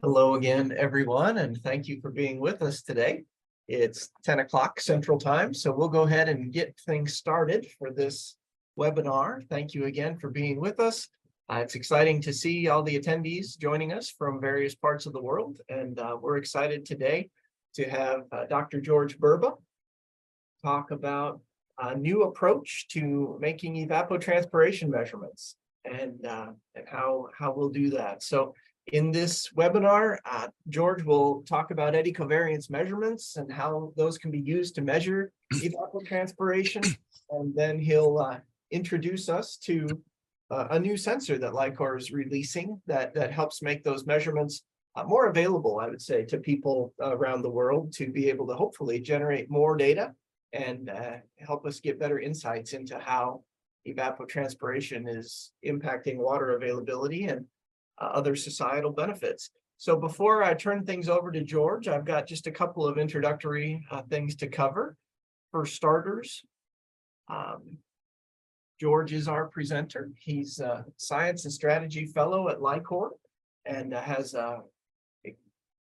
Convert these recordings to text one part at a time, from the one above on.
Hello again, everyone, and thank you for being with us today. It's 10 o'clock Central Time, so we'll go ahead and get things started for this webinar. Thank you again for being with us. It's exciting to see all the attendees joining us from various parts of the world, and we're excited today to have Dr. George Burba talk about a new approach to making evapotranspiration measurements and how we'll do that. So in this webinar, George will talk about eddy covariance measurements and how those can be used to measure evapotranspiration. And then he'll introduce us to a new sensor that LI-COR is releasing that helps make those measurements more available, I would say, to people around the world to be able to hopefully generate more data and help us get better insights into how evapotranspiration is impacting water availability and other societal benefits. So before I turn things over to George, I've got just a couple of introductory things to cover. For starters, George is our presenter. He's a Science and Strategy Fellow at LI-COR and has a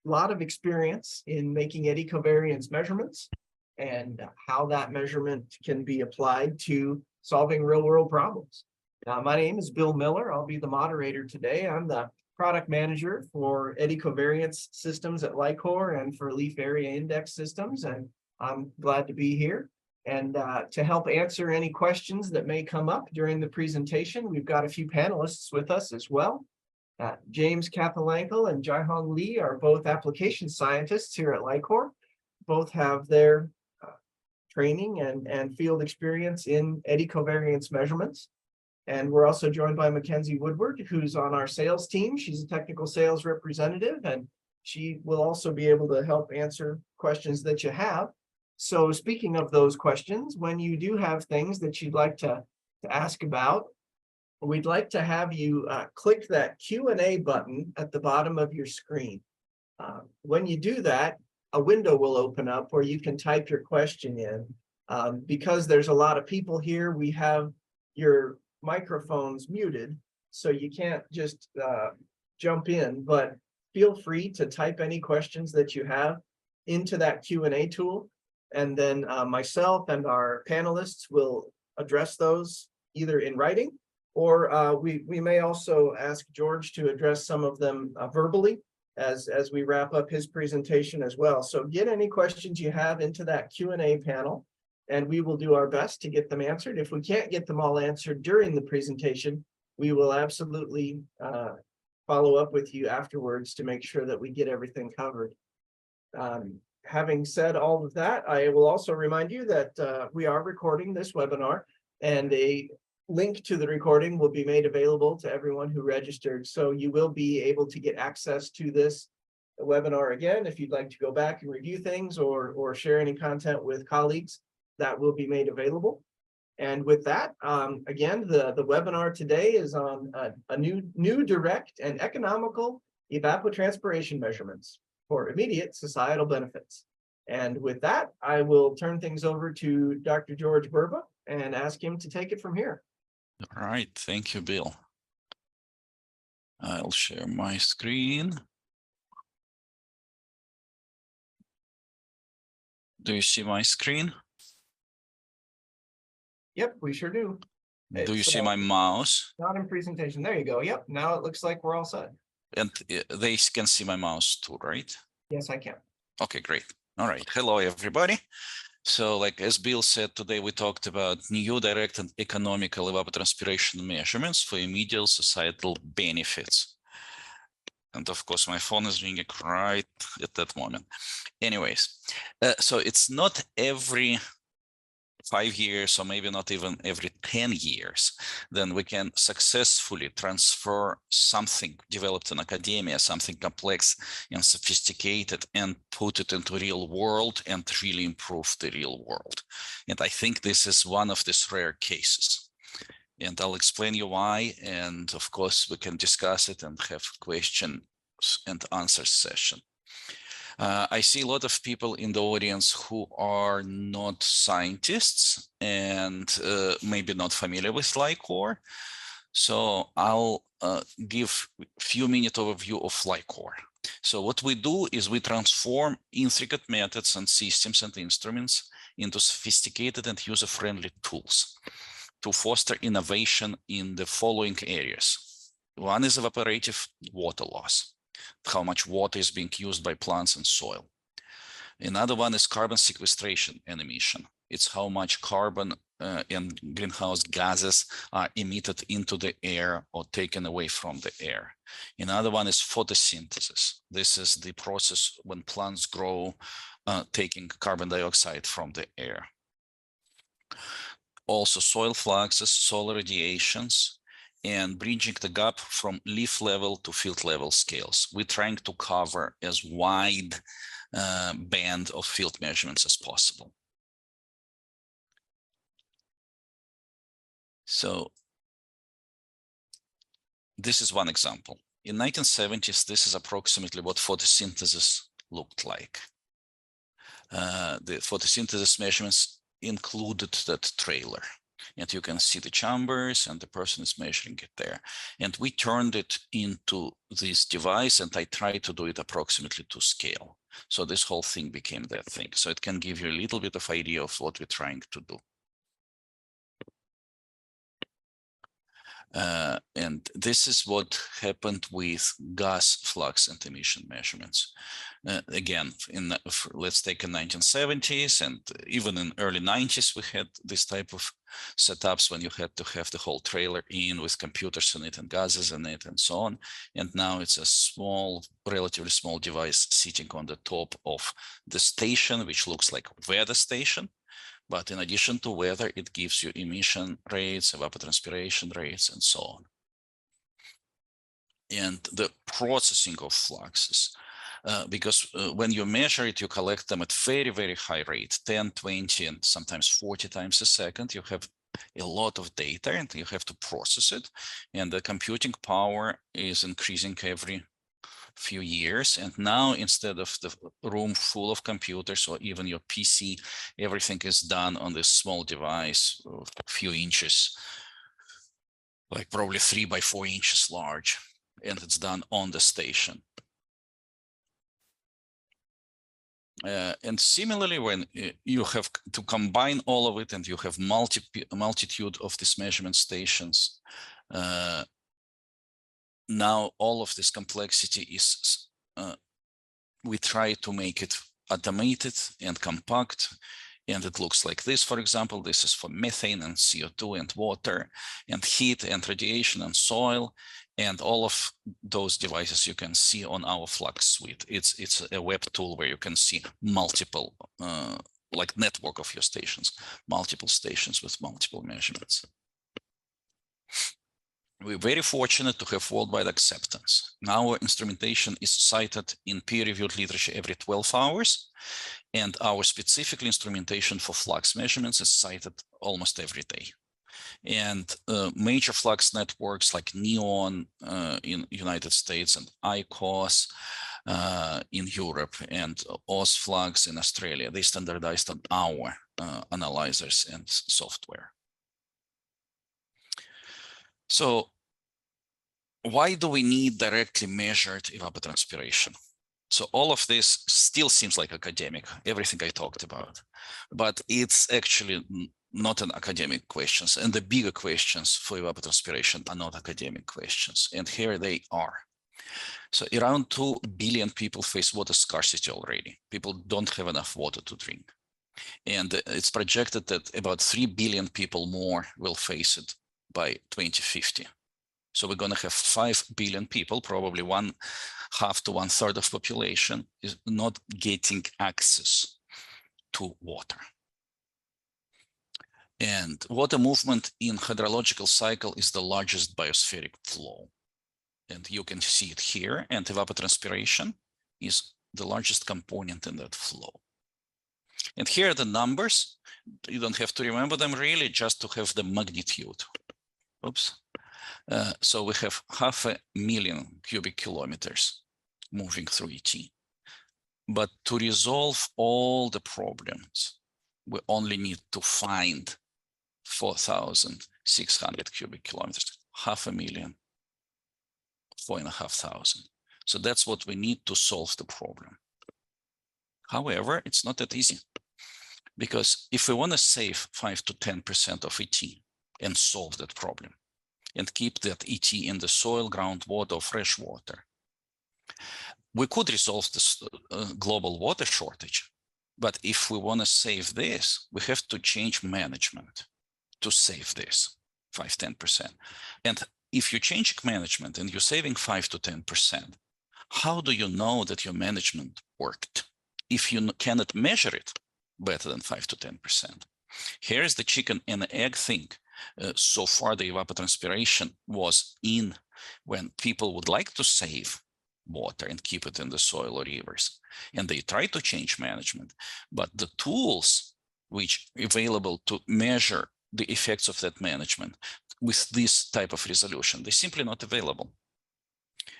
lot of experience in making eddy covariance measurements and how that measurement can be applied to solving real-world problems. My name is Bill Miller. I'll be the moderator today. I'm the product manager for eddy covariance systems at LI-COR and for leaf area index systems, and I'm glad to be here. And to help answer any questions that may come up during the presentation, we've got a few panelists with us as well. James Kathalankel and Jaihong Lee are both application scientists here at LI-COR. Both have their training and field experience in eddy covariance measurements. And we're also joined by Mackenzie Woodward, who's on our sales team. She's a technical sales representative, and she will also be able to help answer questions that you have. So speaking of those questions, when you do have things that you'd like to ask about, we'd like to have you click that Q&A button at the bottom of your screen. When you do that, a window will open up where you can type your question in. Because there's a lot of people here, we have your microphones muted, so you can't just jump in, but feel free to type any questions that you have into that Q&A tool, and then myself and our panelists will address those either in writing, or we may also ask George to address some of them verbally as we wrap up his presentation as well. So get any questions you have into that Q&A panel, and we will do our best to get them answered. If we can't get them all answered during the presentation, we will absolutely follow up with you afterwards to make sure that we get everything covered. Having said all of that, I will also remind you that we are recording this webinar, and a link to the recording will be made available to everyone who registered. So you will be able to get access to this webinar again if you'd like to go back and review things or share any content with colleagues. That will be made available. And with that, again, the webinar today is on a new direct and economical evapotranspiration measurements for immediate societal benefits. And with that, I will turn things over to Dr. George Burba and ask him to take it from here. All right, thank you, Bill. I'll share my screen. Do you see my screen? Yep, we sure do. Do you see my mouse? Not in presentation. There you go. Yep, now it looks like we're all set. And they can see my mouse too, right? Yes, I can. Okay, great. All right. Hello, everybody. So like as Bill said, today we talked about new direct and economical evapotranspiration measurements for immediate societal benefits. And of course, my phone is ringing right at that moment. Anyways, so it's not every 5 years, or maybe not even every 10 years, then we can successfully transfer something developed in academia, something complex and sophisticated, and put it into real world and really improve the real world. And I think this is one of these rare cases. And I'll explain you why. And of course, we can discuss it and have questions and answers session. I see a lot of people in the audience who are not scientists and maybe not familiar with LI-COR. So I'll give a few minute overview of LI-COR. So what we do is we transform intricate methods and systems and instruments into sophisticated and user-friendly tools to foster innovation in the following areas. One is evaporative water loss, how much water is being used by plants and soil. Another one is carbon sequestration and emission. It's how much carbon and greenhouse gases are emitted into the air or taken away from the air. Another one is photosynthesis. This is the process when plants grow, taking carbon dioxide from the air. Also soil fluxes, solar radiations, and bridging the gap from leaf level to field level scales. We're trying to cover as wide band of field measurements as possible. So this is one example. In 1970s, this is approximately what photosynthesis looked like. The photosynthesis measurements included that trailer. And you can see the chambers and the person is measuring it there. And we turned it into this device, and I tried to do it approximately to scale. So this whole thing became that thing. So it can give you a little bit of idea of what we're trying to do. And this is what happened with gas flux and emission measurements. Again, let's take in 1970s, and even in early 90s, we had this type of setups when you had to have the whole trailer in with computers in it and gases in it and so on. And now it's a small, relatively small device sitting on the top of the station, which looks like a weather station. But in addition to weather, it gives you emission rates, evapotranspiration rates, and so on. And the processing of fluxes, because when you measure it, you collect them at very, very high rate, 10, 20, and sometimes 40 times a second. You have a lot of data and you have to process it. And the computing power is increasing every few years. And now, instead of the room full of computers or even your PC, everything is done on this small device, a few inches, like probably 3 by 4 inches large, and it's done on the station. And similarly, when you have to combine all of it and you have multitude of these measurement stations, now all of this complexity is, we try to make it automated and compact. And it looks like this, for example. This is for methane and CO2 and water and heat and radiation and soil. And all of those devices you can see on our Flux suite. It's a web tool where you can see multiple, like network of your stations, multiple stations with multiple measurements. We're very fortunate to have worldwide acceptance. Now our instrumentation is cited in peer-reviewed literature every 12 hours, and our specific instrumentation for flux measurements is cited almost every day. And major flux networks like NEON in United States and ICOS in Europe and OSFlux in Australia, they standardized on our analyzers and software. So why do we need directly measured evapotranspiration? So all of this still seems like academic, everything I talked about, but it's actually not an academic questions. And the bigger questions for evapotranspiration are not academic questions. And here they are. So around 2 billion people face water scarcity already. People don't have enough water to drink. And it's projected that about 3 billion people more will face it by 2050. So we're going to have 5 billion people, probably 1/2 to 1/3 of population is not getting access to water. And water movement in hydrological cycle is the largest biospheric flow. And you can see it here, and evapotranspiration is the largest component in that flow. And here are the numbers. You don't have to remember them really, just to have the magnitude. Oops. So we have 500,000 cubic kilometers moving through ET. But to resolve all the problems, we only need to find 4,600 cubic kilometers, 500,000, 4,500. So that's what we need to solve the problem. However, it's not that easy, because if we want to save 5 to 10% of ET and solve that problem and keep that ET in the soil, groundwater, or fresh water, we could resolve this global water shortage. But if we want to save this, we have to change management to save this 5, 10%. And if you change management and you're saving 5 to 10%, how do you know that your management worked if you cannot measure it better than 5 to 10%? Here's the chicken and egg thing. So far, the evapotranspiration was in when people would like to save water and keep it in the soil or rivers, and they try to change management, but the tools which are available to measure the effects of that management with this type of resolution, they're simply not available.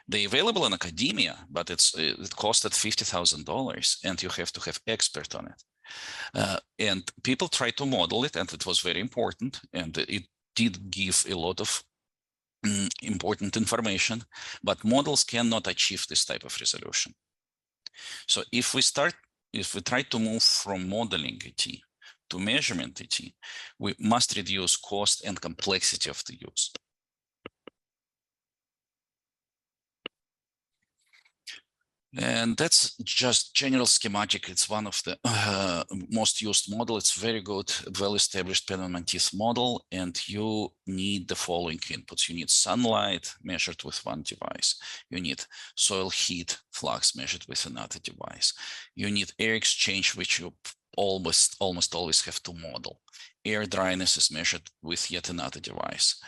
They're available in academia, but it costed $50,000, and you have to have expert on it. And people try to model it, and it was very important, and it did give a lot of important information, but models cannot achieve this type of resolution. So if we try to move from modeling ET to measurement ET, we must reduce cost and complexity of the use. And that's just general schematic. It's one of the most used model. It's very good, well-established Penman-Manteith model, and you need the following inputs. You need sunlight measured with one device. You need soil heat flux measured with another device. You need air exchange, which you almost always have to model. Air dryness is measured with yet another device.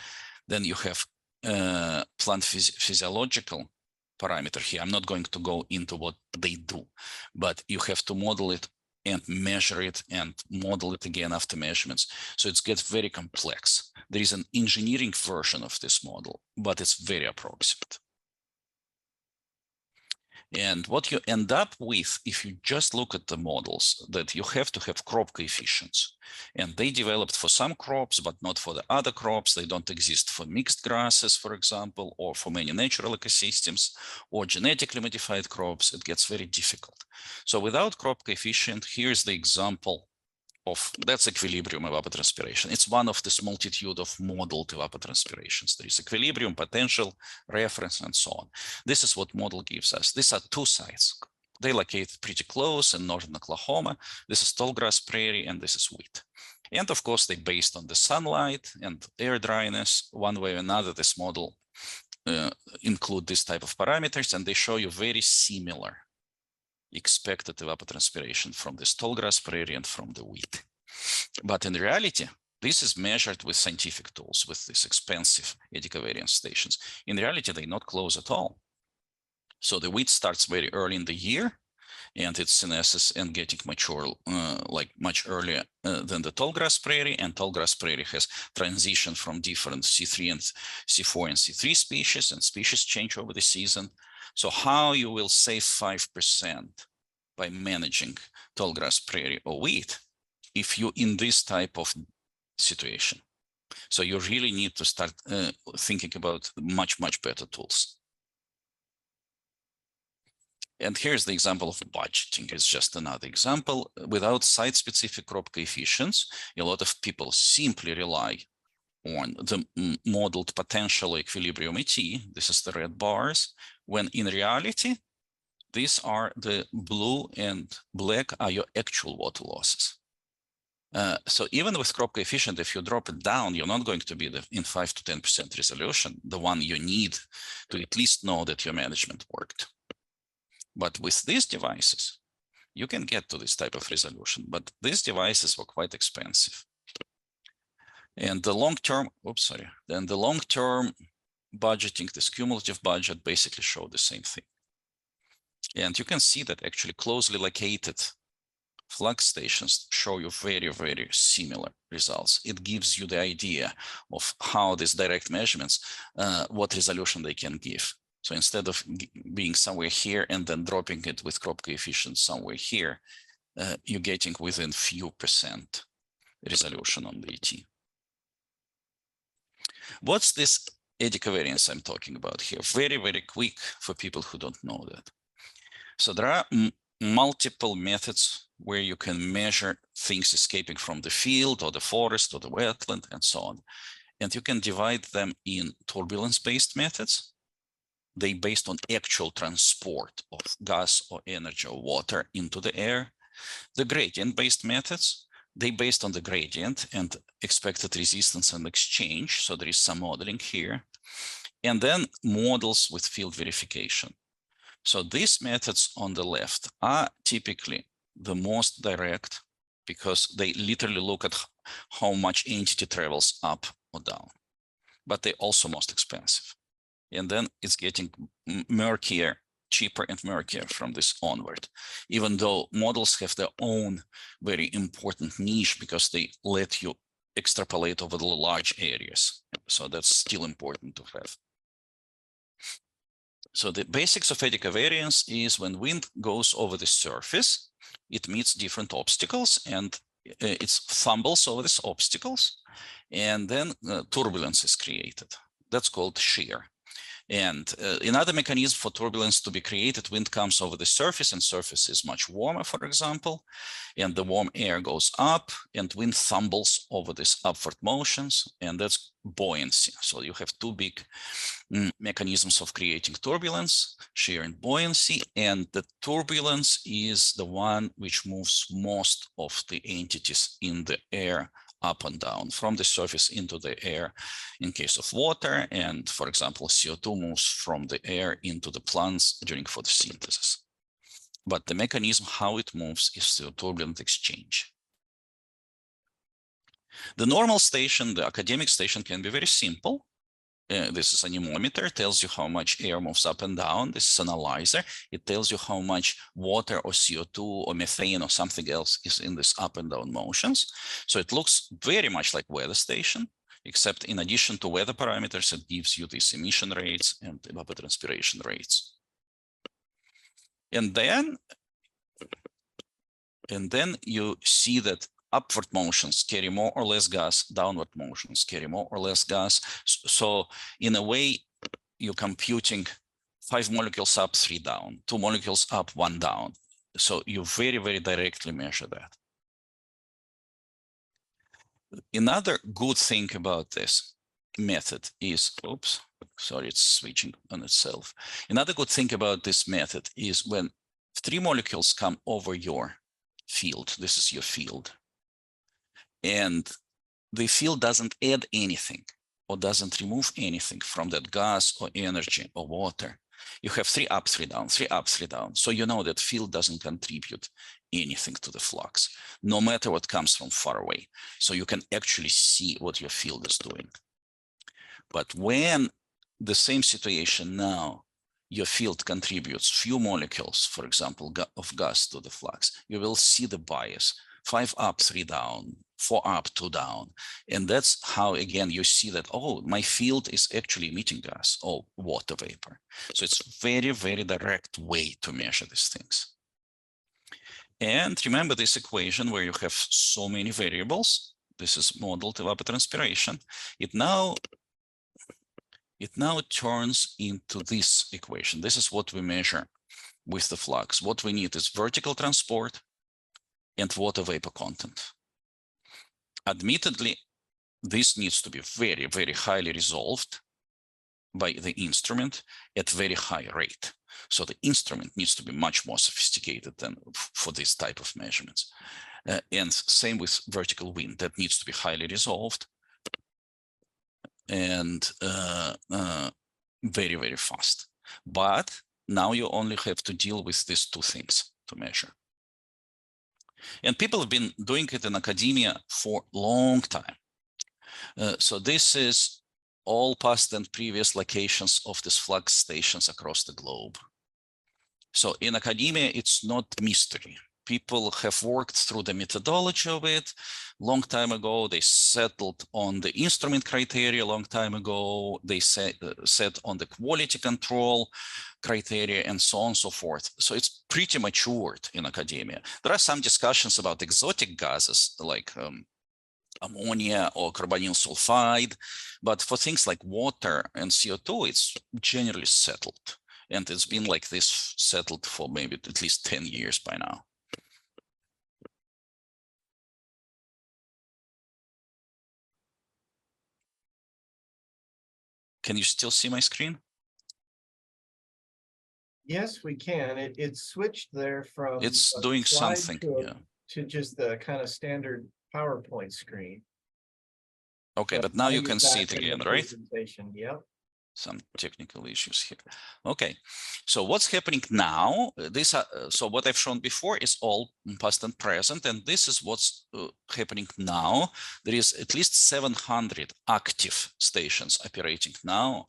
Then you have plant physiological parameter here. I'm not going to go into what they do, but you have to model it and measure it and model it again after measurements. So it gets very complex. There is an engineering version of this model, but it's very approximate. And what you end up with, if you just look at the models, that you have to have crop coefficients. And they developed for some crops, but not for the other crops. They don't exist for mixed grasses, for example, or for many natural ecosystems, or genetically modified crops. It gets very difficult. So without crop coefficient, here's the example of that's equilibrium evapotranspiration. It's one of this multitude of modeled evapotranspirations. There is equilibrium, potential, reference, and so on. This is what model gives us. These are two sites. They located pretty close in northern Oklahoma. This is tallgrass prairie, and this is wheat. And of course, they're based on the sunlight and air dryness. One way or another, this model include this type of parameters, and they show you very similar expected evapotranspiration from this tallgrass prairie and from the wheat. But in reality, this is measured with scientific tools, with these expensive eddy covariance stations. In reality, they're not close at all. So the wheat starts very early in the year, and it's senescence and getting mature like much earlier than the tallgrass prairie. And tallgrass prairie has transition from different C3 and C4 and C3 species, and species change over the season. So how you will save 5% by managing tallgrass prairie or wheat if you're in this type of situation? So you really need to start thinking about much better tools. And here's the example of budgeting. It's just another example. Without site-specific crop coefficients, a lot of people simply rely on the modeled potential equilibrium ET. This is the red bars, when in reality, these are the blue and black are your actual water losses. So even with crop coefficient, if you drop it down, you're not going to be in 5 to 10% resolution, the one you need to at least know that your management worked. But with these devices, you can get to this type of resolution, but these devices were quite expensive. And the long-term, then the long-term budgeting, this cumulative budget basically showed the same thing. And you can see that actually closely located flux stations show you very similar results. It gives you the idea of how these direct measurements, what resolution they can give. So instead of being somewhere here and then dropping it with crop coefficient somewhere here, you're getting within few percent resolution on the ET. What's this eddy covariance I'm talking about here. Very, very quick for people who don't know that. So there are multiple methods where you can measure things escaping from the field or the forest or the wetland and so on. And you can divide them in turbulence-based methods. They based on actual transport of gas or energy or water into the air. The gradient-based methods, they based on the gradient and expected resistance and exchange. So there is some modeling here. And then models with field verification. So these methods on the left are typically the most direct because they literally look at how much entity travels up or down, but they're also most expensive. And then it's getting murkier, cheaper and murkier from this onward, even though models have their own very important niche because they let you extrapolate over the large areas. So that's still important to have. So the basics of eddy covariance is when wind goes over the surface, it meets different obstacles and it fumbles over these obstacles, and then turbulence is created. That's called shear. And another mechanism for turbulence to be created, wind comes over the surface and surface is much warmer, for example, and the warm air goes up and wind thumbles over these upward motions, and that's buoyancy. So you have two big mechanisms of creating turbulence, shear and buoyancy, and the turbulence is the one which moves most of the entities in the air up and down from the surface into the air in case of water. And for example, CO2 moves from the air into the plants during photosynthesis. But the mechanism how it moves is through turbulent exchange. The normal station, the academic station, can be very simple. This is an anemometer, tells you how much air moves up and down. This is an analyzer. It tells you how much water or CO2 or methane or something else is in this up and down motions. So it looks very much like weather station, except in addition to weather parameters, it gives you these emission rates and evapotranspiration rates. And then you see that upward motions carry more or less gas, downward motions carry more or less gas. So in a way, you're computing 5 molecules up, 3 down, 2 molecules up, 1 down. So you very, very directly measure that. Another good thing about this method is, oops, sorry, it's switching on itself. Another good thing about this method is when 3 molecules come over your field, this is your field, and the field doesn't add anything or doesn't remove anything from that gas or energy or water. You have 3 up, 3 down, 3 up, 3 down. So you know that field doesn't contribute anything to the flux, no matter what comes from far away. So you can actually see what your field is doing. But when the same situation now, your field contributes few molecules, for example, of gas to the flux, you will see the bias, 5 up, 3 down, 4 up, 2 down. And that's how, again, you see that, oh, my field is actually emitting gas or water vapor. So it's very, very direct way to measure these things. And remember this equation where you have so many variables. This is modeled evapotranspiration. It now turns into this equation. This is what we measure with the flux. What we need is vertical transport and water vapor content. Admittedly, this needs to be very, very highly resolved by the instrument at very high rate. So the instrument needs to be much more sophisticated than for this type of measurements. And same with vertical wind, that needs to be highly resolved and very, very fast. But now you only have to deal with these 2 things to measure. And people have been doing it in academia for a long time. So this is all past and previous locations of these flux stations across the globe. So in academia, it's not mystery. People have worked through the methodology of it. Long time ago, they settled on the instrument criteria. Long time ago, they set on the quality control criteria and so on and so forth. So it's pretty matured in academia. There are some discussions about exotic gases like ammonia or carbonyl sulfide. But for things like water and CO2, it's generally settled. And it's been like this settled for maybe at least 10 years by now. Can you still see my screen? Yes, we can. It switched there from It's a doing slide something, to yeah. to just the kind of standard PowerPoint screen. Okay, but now you you're can see back it in the again, right? presentation. Yep. Some technical issues here. Okay, so what's happening now? So what I've shown before is all past and present, and this is what's happening now. There is at least 700 active stations operating now.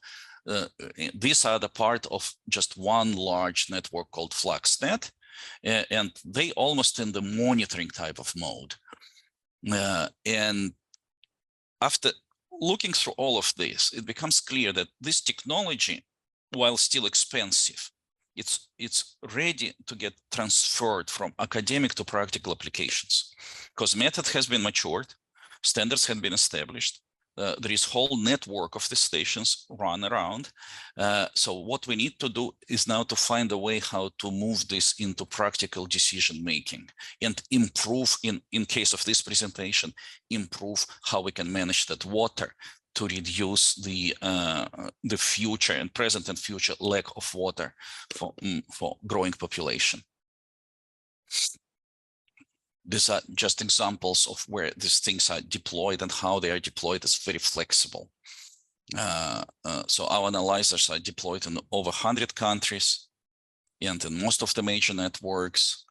These are the part of just one large network called FluxNet, and they almost in the monitoring type of mode. And after looking through all of this, it becomes clear that this technology, while still expensive, it's ready to get transferred from academic to practical applications, because method has been matured, standards have been established. There is whole network of the stations run around. So what we need to do is now to find a way how to move this into practical decision making and improve, in case of this presentation, improve how we can manage that water to reduce the future and present and future lack of water for growing population. These are just examples of where these things are deployed and how they are deployed. Is very flexible. So our analyzers are deployed in over 100 countries and in most of the major networks.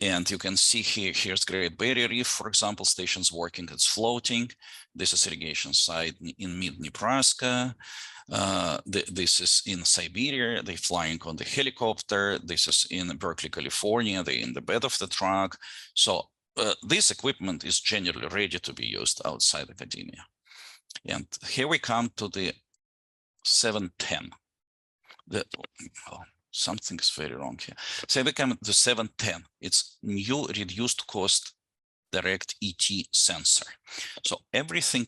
And you can see here's Great Barrier Reef, for example, stations working, it's floating. This is irrigation site in mid-Nebraska. This is in Siberia, they're flying on the helicopter. This is in Berkeley, California, they're in the bed of the truck. So this equipment is generally ready to be used outside academia. And here we come to the 710. Something is very wrong here. So we come to the 710. It's new reduced cost direct ET sensor. So everything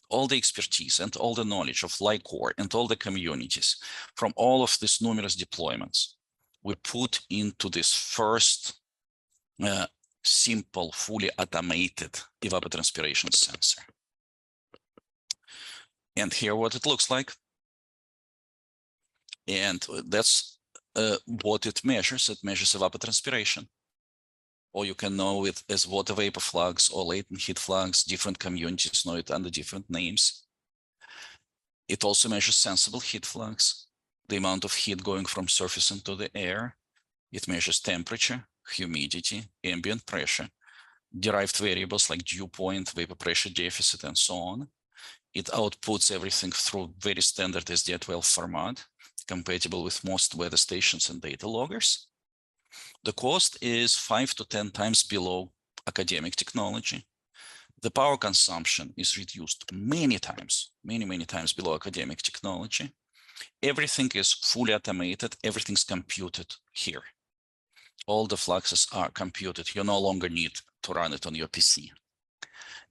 all the expertise and all the knowledge of LI-COR and all the communities from all of these numerous deployments, we put into this first simple, fully automated evapotranspiration sensor. And here what it looks like. And that's what it measures. It measures evapotranspiration. Or you can know it as water vapor flux or latent heat flux. Different communities know it under different names. It also measures sensible heat flux, the amount of heat going from surface into the air. It measures temperature, humidity, ambient pressure, derived variables like dew point, vapor pressure deficit, and so on. It outputs everything through very standard SD12 format, compatible with most weather stations and data loggers. The cost is 5 to 10 times below academic technology. The power consumption is reduced many times, many times below academic technology. Everything is fully automated. Everything's computed here. All the fluxes are computed. You no longer need to run it on your PC.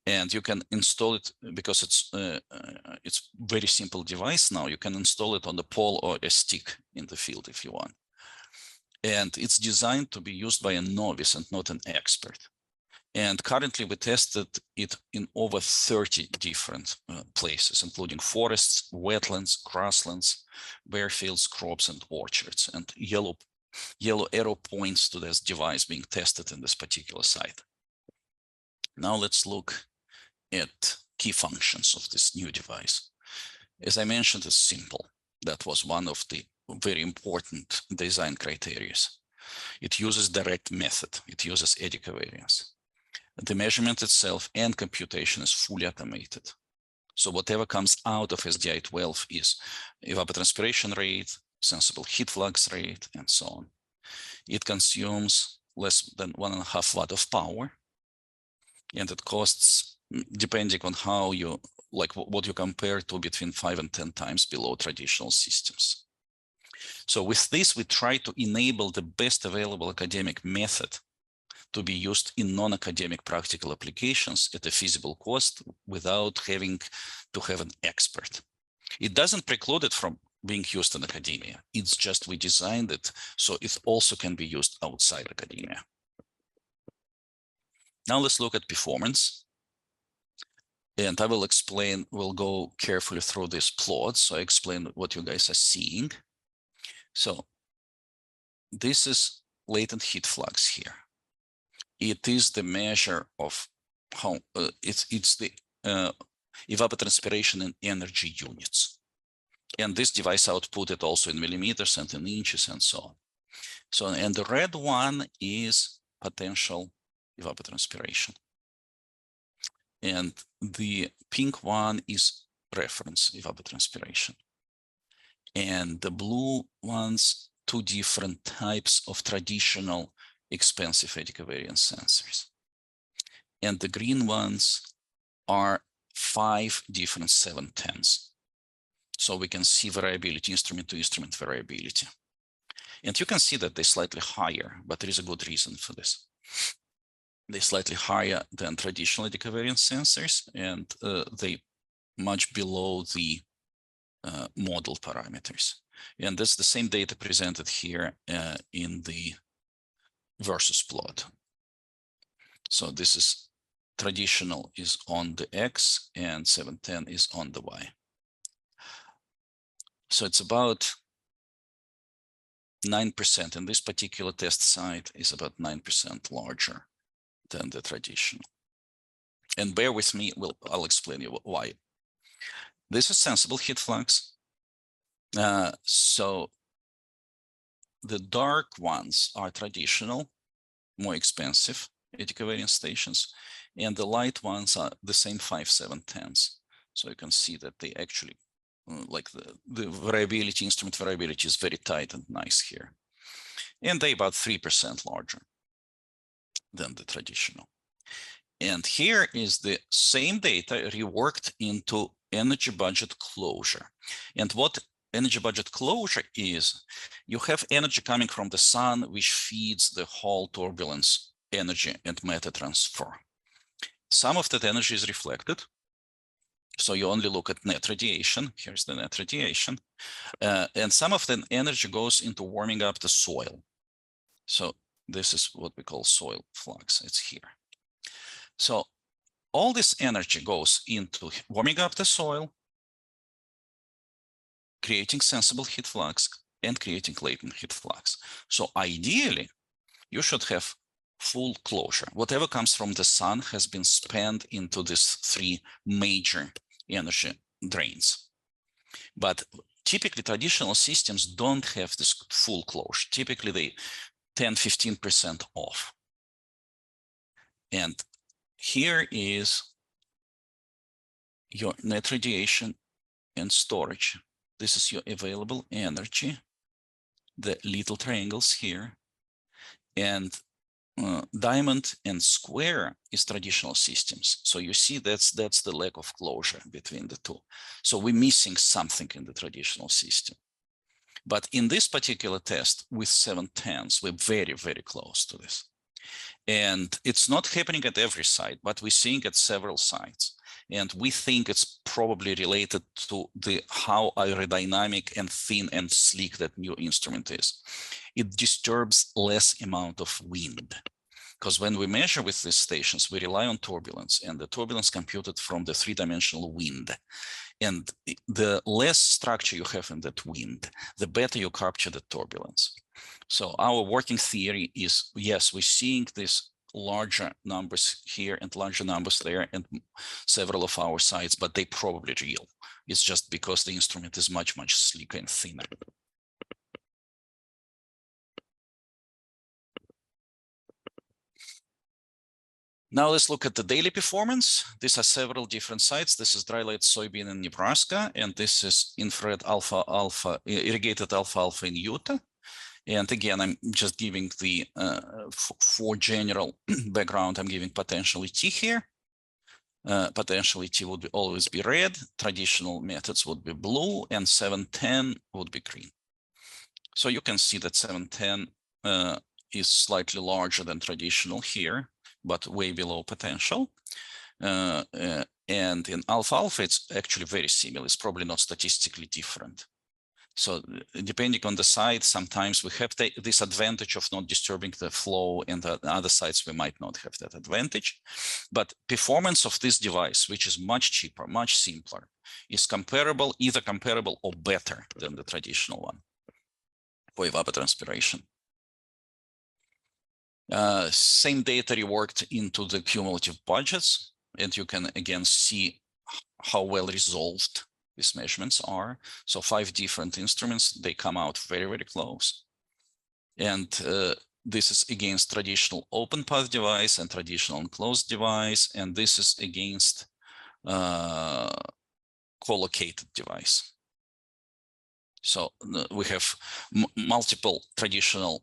And you can install it because it's very simple device now. You can install it on the pole or a stick in the field if you want. And it's designed to be used by a novice and not an expert. And currently we tested it in over 30 different places, including forests, wetlands, grasslands, bare fields, crops, and orchards. And yellow arrow points to this device being tested in this particular site. Now let's look at key functions of this new device. As I mentioned, it's simple. That was one of the very important design criteria. It uses direct method. It uses eddy covariance. The measurement itself and computation is fully automated. So whatever comes out of SDI-12 is evapotranspiration rate, sensible heat flux rate, and so on. It consumes less than 1.5 watt of power, and it costs, depending on how you, like what you compare to, between 5 and 10 times below traditional systems. So with this, we try to enable the best available academic method to be used in non-academic practical applications at a feasible cost without having to have an expert. It doesn't preclude it from being used in academia. It's just we designed it so it also can be used outside academia. Now let's look at performance. And I will explain, we'll go carefully through this plot. So I explain what you guys are seeing. So this is latent heat flux here. It is the measure of how it's the evapotranspiration in energy units. And this device outputted also in millimeters and in inches and so on. So, and the red one is potential evapotranspiration. And the pink one is reference evapotranspiration. And the blue ones, two different types of traditional expensive eddy covariance sensors. And the green ones are 5 different 710s. So we can see variability, instrument to instrument variability. And you can see that they're slightly higher, but there is a good reason for this. They're slightly higher than traditional eddy covariance sensors, and they much below the model parameters. And that's the same data presented here in the versus plot. So this is traditional is on the X and 710 is on the Y. So it's about 9%, and this particular test site is about 9% larger than the traditional. And bear with me, I'll explain you why. This is sensible heat flux. So the dark ones are traditional, more expensive eddy covariance stations, and the light ones are the same 5 710s. So you can see that they actually, like the variability, instrument variability is very tight and nice here. And they about 3% larger than the traditional. And here is the same data reworked into energy budget closure. And what energy budget closure is, you have energy coming from the sun, which feeds the whole turbulence energy and matter transfer. Some of that energy is reflected. So you only look at net radiation. Here's the net radiation. And some of the energy goes into warming up the soil. So this is what we call soil flux. It's here. So all this energy goes into warming up the soil, creating sensible heat flux, and creating latent heat flux. So ideally, you should have full closure. Whatever comes from the sun has been spent into these 3 major energy drains. But typically, traditional systems don't have this full closure. Typically, they 10–15% off. And here is your net radiation and storage. This is your available energy, the little triangles here. And diamond and square is traditional systems. So you see that's the lack of closure between the two. So we're missing something in the traditional system. But in this particular test with 710s, we're very, very close to this. And it's not happening at every site, but we're seeing at several sites. And we think it's probably related to how aerodynamic and thin and sleek that new instrument is. It disturbs less amount of wind. Because when we measure with these stations, we rely on turbulence, and the turbulence computed from the 3-dimensional wind. And the less structure you have in that wind, the better you capture the turbulence. So our working theory is, yes, we're seeing these larger numbers here and larger numbers there and several of our sites, but they probably real. It's just because the instrument is much, much sleeker and thinner. Now let's look at the daily performance. These are several different sites. This is dry light soybean in Nebraska, and this is infrared alpha, irrigated alfalfa in Utah. And again, I'm just giving the, for general background, I'm giving potential ET here. Potential ET would always be red, traditional methods would be blue, and 710 would be green. So you can see that 710 is slightly larger than traditional here, but way below potential. And in alpha-alpha, it's actually very similar. It's probably not statistically different. So depending on the site, sometimes we have this advantage of not disturbing the flow, and the other sites we might not have that advantage. But performance of this device, which is much cheaper, much simpler, is comparable, either comparable or better than the traditional one for evapotranspiration. Same data reworked into the cumulative budgets, and you can again see how well resolved these measurements are. So 5 different instruments, they come out very, very close. And this is against traditional open path device and traditional enclosed device, and this is against co-located device. So we have multiple traditional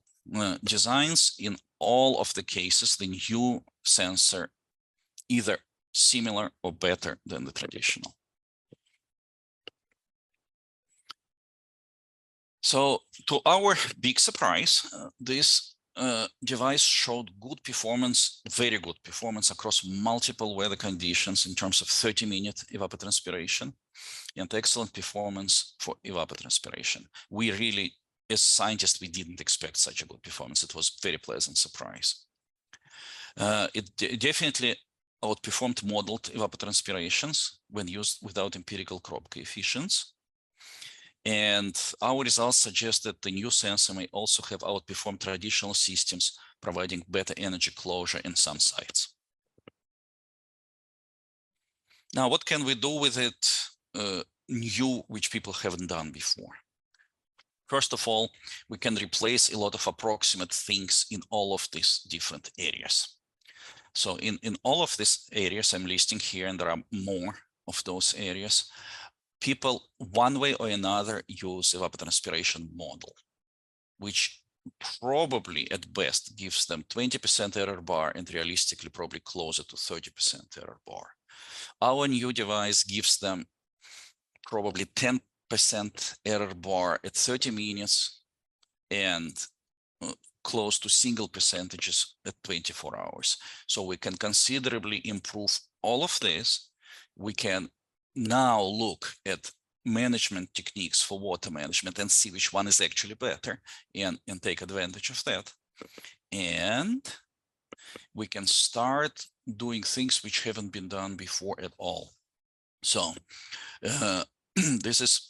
designs. In all of the cases, the new sensor either similar or better than the traditional. So to our big surprise, this device showed good performance, very good performance across multiple weather conditions in terms of 30-minute evapotranspiration, and excellent performance for evapotranspiration. We really, as scientists, we didn't expect such a good performance. It was a very pleasant surprise. It definitely outperformed modeled evapotranspirations when used without empirical crop coefficients. And our results suggest that the new sensor may also have outperformed traditional systems, providing better energy closure in some sites. Now, what can we do with it new, which people haven't done before? First of all, we can replace a lot of approximate things in all of these different areas. So in all of these areas I'm listing here, and there are more of those areas, people one way or another use evapotranspiration model, which probably at best gives them 20% error bar and realistically probably closer to 30% error bar. Our new device gives them probably 10% error bar at 30 minutes and close to single percentages at 24 hours. So we can considerably improve all of this. We can now look at management techniques for water management and see which one is actually better, and take advantage of that. And we can start doing things which haven't been done before at all. So this is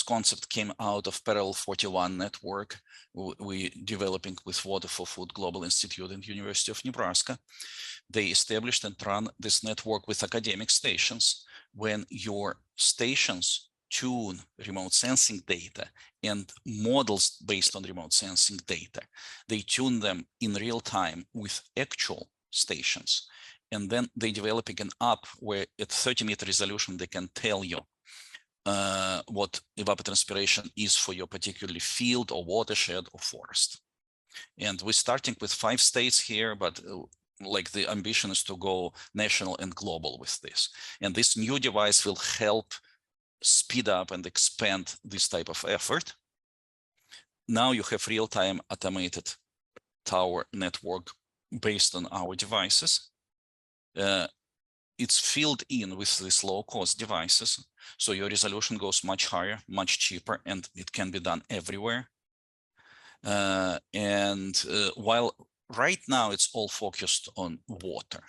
concept came out of Parallel 41 network we developing with Water for Food Global Institute and University of Nebraska. They established and run this network with academic stations. When your stations tune remote sensing data and models based on remote sensing data, they tune them in real time with actual stations. And then they developing an app where at 30-meter resolution, they can tell you what evapotranspiration is for your particular field or watershed or forest. And we're starting with 5 states here, but like the ambition is to go national and global with this. And this new device will help speed up and expand this type of effort. Now you have real-time automated tower network based on our devices. It's filled in with these low-cost devices, so your resolution goes much higher, much cheaper, and it can be done everywhere. While right now it's all focused on water,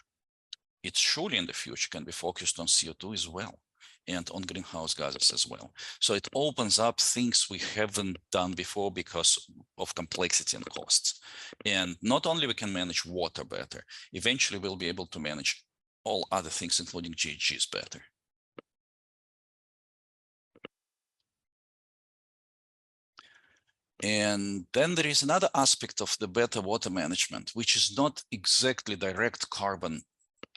it surely in the future can be focused on CO2 as well, and on greenhouse gases as well. So it opens up things we haven't done before because of complexity and costs. And not only we can manage water better, eventually we'll be able to manage all other things, including GHGs, better. And then there is another aspect of the better water management, which is not exactly direct carbon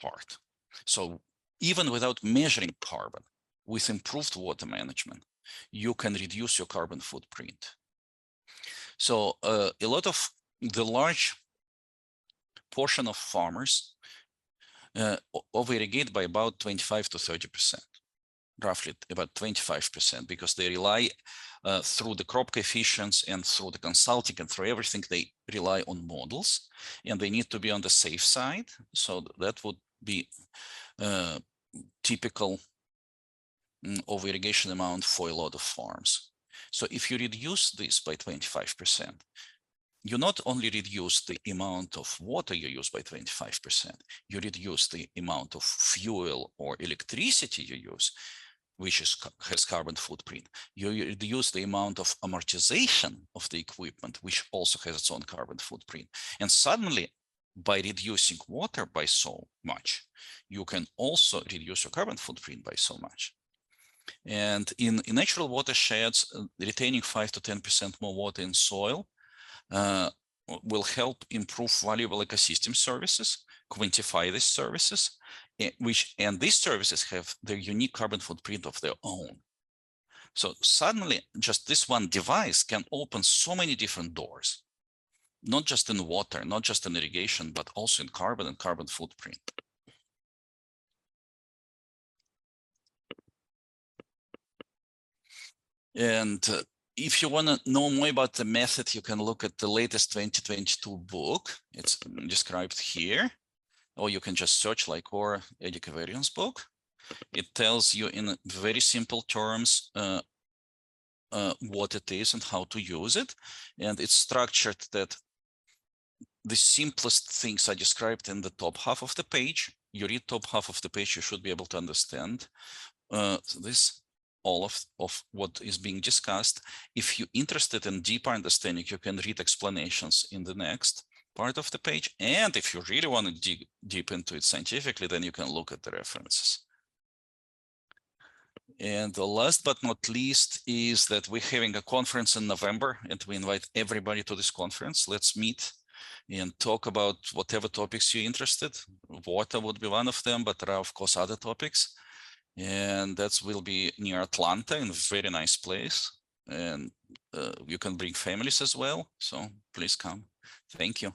part. So even without measuring carbon, with improved water management, you can reduce your carbon footprint. So a lot of the large portion of farmers over-irrigate by about 25 to 30%. roughly about 25%, because they rely through the crop coefficients and through the consulting and through everything, they rely on models, and they need to be on the safe side. So that would be typical of irrigation amount for a lot of farms. So if you reduce this by 25%, you not only reduce the amount of water you use by 25%, you reduce the amount of fuel or electricity you use, which has carbon footprint. You reduce the amount of amortization of the equipment, which also has its own carbon footprint. And suddenly, by reducing water by so much, you can also reduce your carbon footprint by so much. And in natural watersheds, retaining 5 to 10% more water in soil will help improve valuable ecosystem services, quantify these services, and these services have their unique carbon footprint of their own. So suddenly, just this one device can open so many different doors, not just in water, not just in irrigation, but also in carbon and carbon footprint. And if you want to know more about the method, you can look at the latest 2022 book. It's described here, or you can just search LI-COR eddy covariance book. It tells you in very simple terms what it is and how to use it. And it's structured that the simplest things are described in the top half of the page. You read top half of the page, you should be able to understand all of what is being discussed. If you're interested in deeper understanding, you can read explanations in the next part of the page. And if you really want to dig deep into it scientifically, then you can look at the references. And the last but not least is that we're having a conference in November, and we invite everybody to this conference. Let's meet and talk about whatever topics you're interested. Water would be one of them, but there are of course other topics. And that will be near Atlanta, in a very nice place. And you can bring families as well. So please come. Thank you.